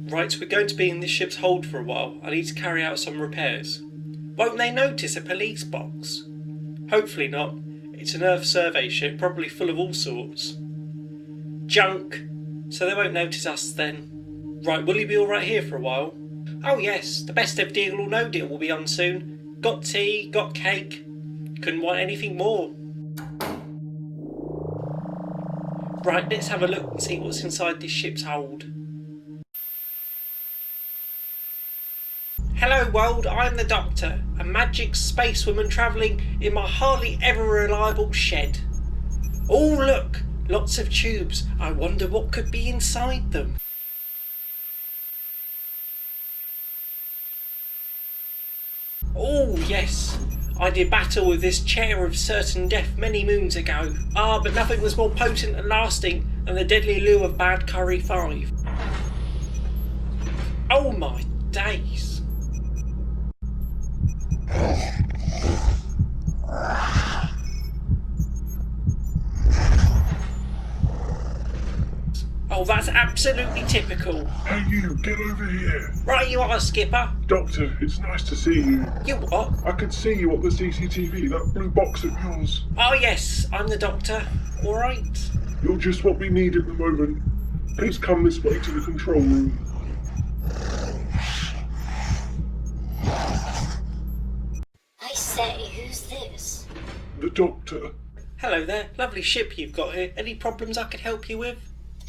Right, we're going to be in this ship's hold for a while. I need to carry out some repairs. Won't they notice a police box? Hopefully not. It's an Earth survey ship, probably full of all sorts. Junk! So they won't notice us then. Right, will you be alright here for a while? Oh yes, the best of Deal or No Deal will be on soon. Got tea, got cake. Couldn't want anything more. Right, let's have a look and see what's inside this ship's hold. Hello world, I'm the Doctor, a magic spacewoman travelling in my hardly ever reliable shed. Oh look, lots of tubes, I wonder what could be inside them. Oh yes, I did battle with this chair of certain death many moons ago. Ah, but nothing was more potent and lasting than the deadly lure of bad curry 5. Oh my days. Oh, that's absolutely typical. Hey you, get over here. Right you are, Skipper. Doctor, it's nice to see you. You what? I could see you at the CCTV, that blue box of yours. Oh yes, I'm the Doctor. Alright. You're just what we need at the moment. Please come this way to the control room. I say, who's this? The Doctor. Hello there, lovely ship you've got here. Any problems I could help you with?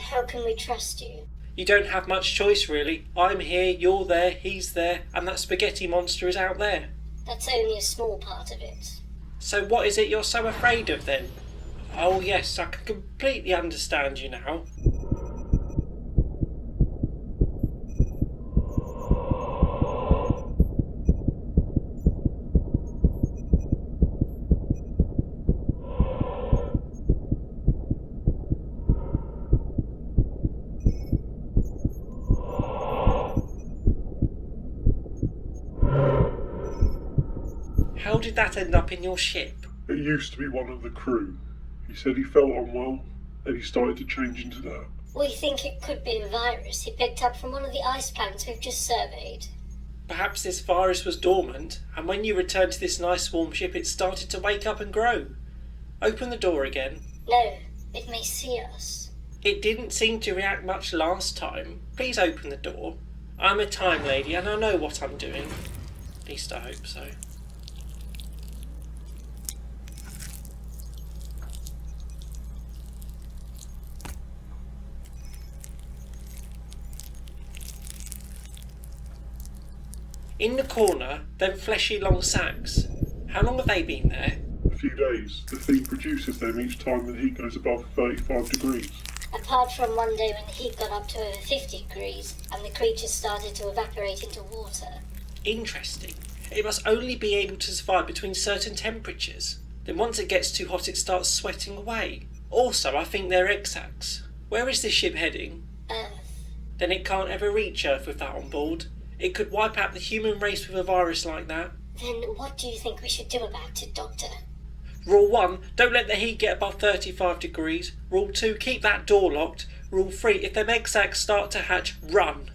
How can we trust you? You don't have much choice really. I'm here, you're there, he's there, and that spaghetti monster is out there. That's only a small part of it. So what is it you're so afraid of then? Oh yes, I can completely understand you now. How did that end up in your ship? It used to be one of the crew. He said he felt unwell, and he started to change into that. We think it could be a virus he picked up from one of the ice planets we've just surveyed. Perhaps this virus was dormant, and when you returned to this nice warm ship it started to wake up and grow. Open the door again. No, it may see us. It didn't seem to react much last time. Please open the door. I'm a time lady and I know what I'm doing. At least I hope so. In the corner, them fleshy long sacks. How long have they been there? A few days. The thing produces them each time the heat goes above 35 degrees. Apart from one day when the heat got up to over 50 degrees and the creatures started to evaporate into water. Interesting. It must only be able to survive between certain temperatures. Then once it gets too hot it starts sweating away. Also, I think they're egg sacs. Where is this ship heading? Earth. Then it can't ever reach Earth with that on board. It could wipe out the human race with a virus like that. Then what do you think we should do about it, Doctor? Rule 1, don't let the heat get above 35 degrees. Rule 2, keep that door locked. Rule 3, if them egg sacs start to hatch, run.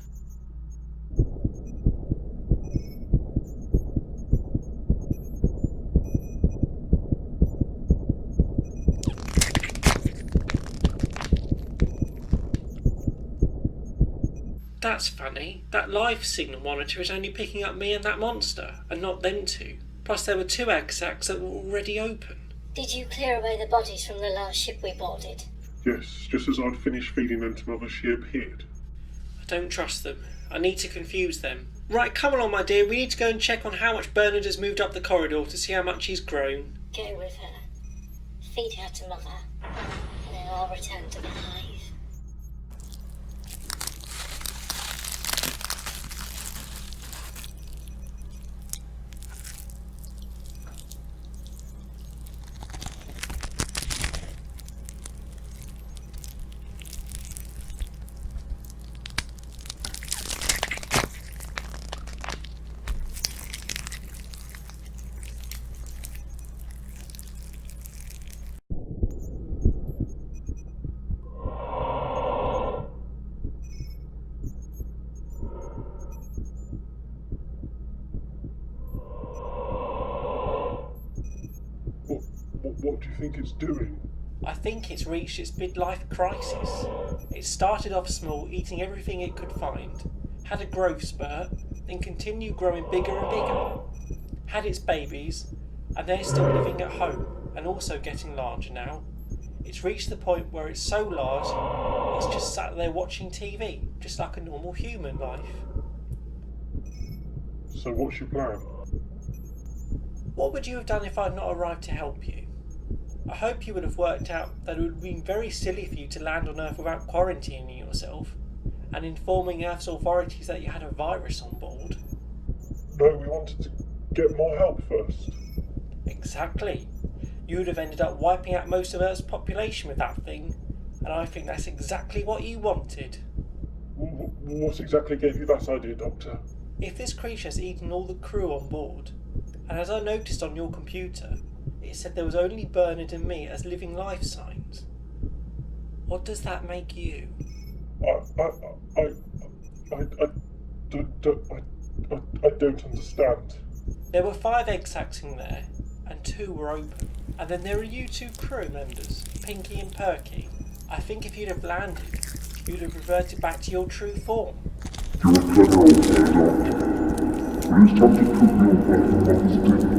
That's funny. That live signal monitor is only picking up me and that monster, and not them two. Plus there were 2 egg sacs that were already open. Did you clear away the bodies from the last ship we boarded? Yes, just as I'd finished feeding them to Mother, she appeared. I don't trust them. I need to confuse them. Right, come along my dear, we need to go and check on how much Bernard has moved up the corridor to see how much he's grown. Go with her. Feed her to Mother. And then I'll return to the hive. What do you think it's doing? I think it's reached its midlife crisis. It started off small, eating everything it could find, had a growth spurt, then continued growing bigger and bigger, had its babies, and they're still living at home and also getting larger now. It's reached the point where it's so large, it's just sat there watching TV, just like a normal human life. So what's your plan? What would you have done if I'd not arrived to help you? I hope you would have worked out that it would have been very silly for you to land on Earth without quarantining yourself and informing Earth's authorities that you had a virus on board. No, we wanted to get more help first. Exactly. You would have ended up wiping out most of Earth's population with that thing, and I think that's exactly what you wanted. What exactly gave you that idea, Doctor? If this creature has eaten all the crew on board, and as I noticed on your computer, it said there was only Bernard and me as living life signs. What does that make you? I don't understand. There were 5 egg sacs in there, and 2 were open. And then there are you 2 crew members, Pinky and Perky. I think if you'd have landed, you'd have reverted back to your true form. You're clever old Doctor. But it's time to prove your grandmother's dinner.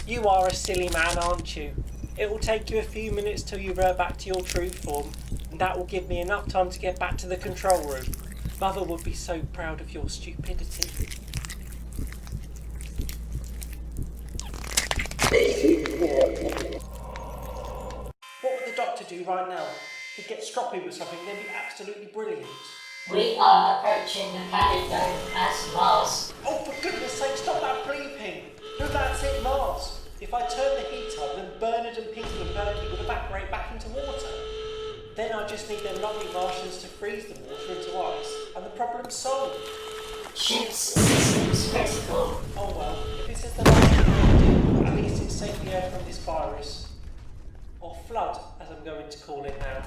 You are a silly man, aren't you? It will take you a few minutes till you revert back to your true form, and that will give me enough time to get back to the control room. Mother would be so proud of your stupidity. What would the doctor do right now? He'd get stroppy with something, then be absolutely brilliant. We are approaching the planet known as Mars. Oh, for goodness sake, stop that bleeping! No, that's it, Mars. If I turn the heat up, then Bernard and Pinky and Perky would evaporate back into water. Then I just need them lovely Martians to freeze the water into ice, and the problem's solved. Ship's systems critical. Oh well, if this is the last thing I do, at least it's saved the air from this virus. Or flood, as I'm going to call it now.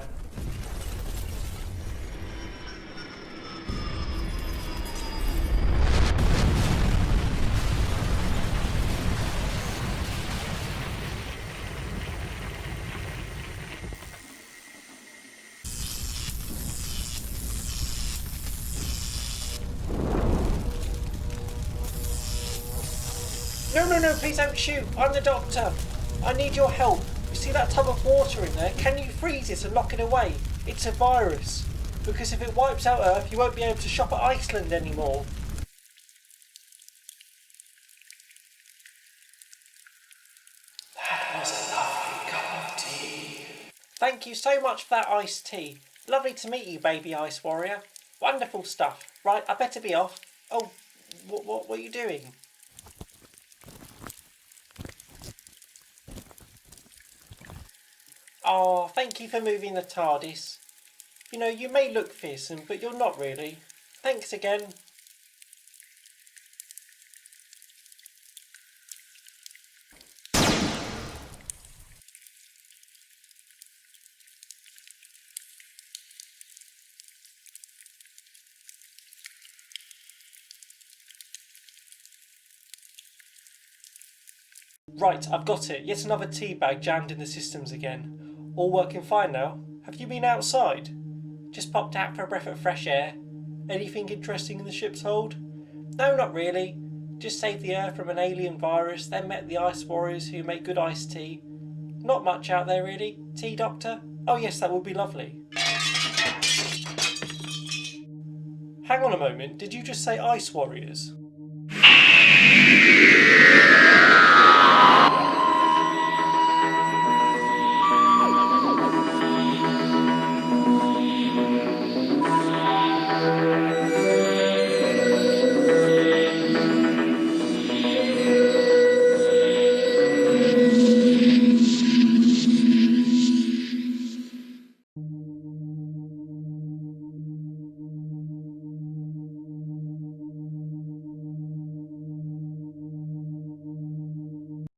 No, please don't shoot. I'm the doctor. I need your help. You see that tub of water in there? Can you freeze it and lock it away? It's a virus. Because if it wipes out Earth, you won't be able to shop at Iceland anymore. That was a lovely cup of tea. Thank you so much for that iced tea. Lovely to meet you, baby ice warrior. Wonderful stuff. Right, I better be off. Oh, what are you doing? Oh, thank you for moving the TARDIS. You know, you may look fearsome, but you're not really. Thanks again. Right, I've got it. Yet another tea bag jammed in the systems again. All working fine now. Have you been outside? Just popped out for a breath of fresh air. Anything interesting in the ship's hold? No, not really. Just saved the Earth from an alien virus, then met the ice warriors who make good iced tea. Not much out there really. Tea, Doctor? Oh yes, that would be lovely. Hang on a moment, did you just say ice warriors?